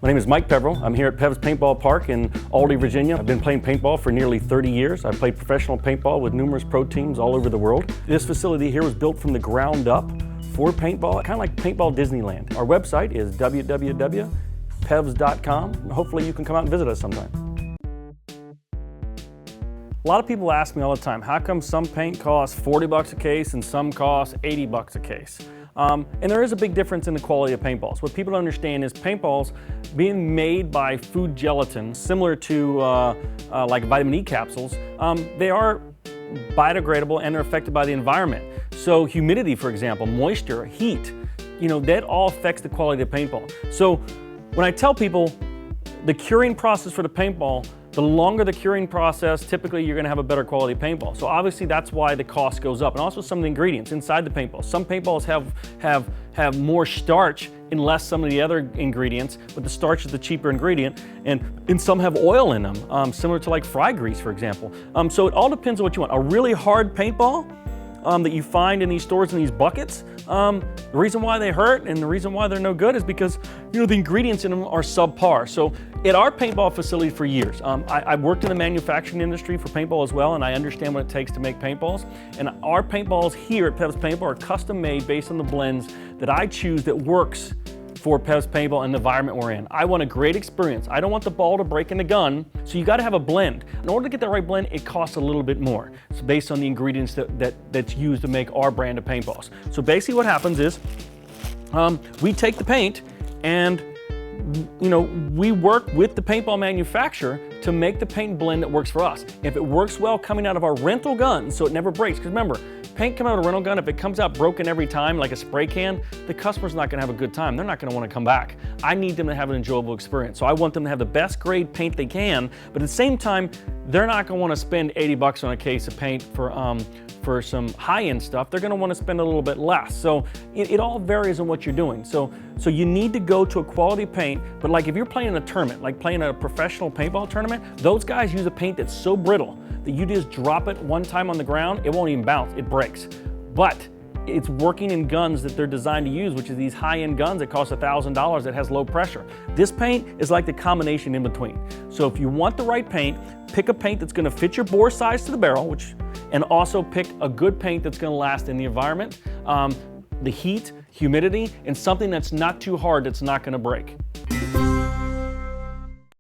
My name is Mike Peverill. I'm here at Pev's Paintball Park in Aldie, Virginia. I've been playing paintball for nearly 30 years. I've played professional paintball with numerous pro teams all over the world. This facility here was built from the ground up for paintball, kind of like Paintball Disneyland. Our website is www.pevs.com. Hopefully you can come out and visit us sometime. A lot of people ask me all the time, how come some paint costs 40 bucks a case and some costs 80 bucks a case? And there is a big difference in the quality of paintballs. What people don't understand is paintballs being made by food gelatin, similar to like vitamin E capsules, they are biodegradable and they're affected by the environment. So humidity, for example, moisture, heat, that all affects the quality of the paintball. So when I tell people the curing process for the paintball, the longer the curing process, typically you're gonna have a better quality paintball. So obviously that's why the cost goes up. And also some of the ingredients inside the paintball. Some paintballs have more starch and less some of the other ingredients, but the starch is the cheaper ingredient. And some have oil in them, similar to like fry grease, for example. So it all depends on what you want. A really hard paintball that you find in these stores in these buckets, the reason why they hurt and the reason why they're no good is because the ingredients in them are subpar. So at our paintball facility for years, I've worked in the manufacturing industry for paintball as well, and I understand what it takes to make paintballs. And our paintballs here at Pev's Paintball are custom made based on the blends that I choose that works for Pev's Paintball and the environment we're in. I want a great experience. I don't want the ball to break in the gun, so you gotta have a blend. In order to get the right blend, it costs a little bit more. It's based on the ingredients that's used to make our brand of paintballs. So basically what happens is, we take the paint and we work with the paintball manufacturer to make the paint blend that works for us. If it works well coming out of our rental gun, so it never breaks, because remember, paint coming out of a rental gun, if it comes out broken every time, like a spray can, the customer's not gonna have a good time. They're not gonna wanna come back. I need them to have an enjoyable experience. So I want them to have the best grade paint they can, but at the same time, they're not gonna wanna spend 80 bucks on a case of paint for some high-end stuff. They're gonna wanna spend a little bit less. So it all varies on what you're doing. So you need to go to a quality paint, but like if you're playing in a tournament, like playing a professional paintball tournament, those guys use a paint that's so brittle that you just drop it one time on the ground, it won't even bounce, it breaks. But it's working in guns that they're designed to use, which is these high-end guns that cost $1,000 that has low pressure. This paint is like the combination in between. So if you want the right paint, pick a paint that's gonna fit your bore size to the barrel, and also pick a good paint that's gonna last in the environment, the heat, humidity, and something that's not too hard that's not gonna break.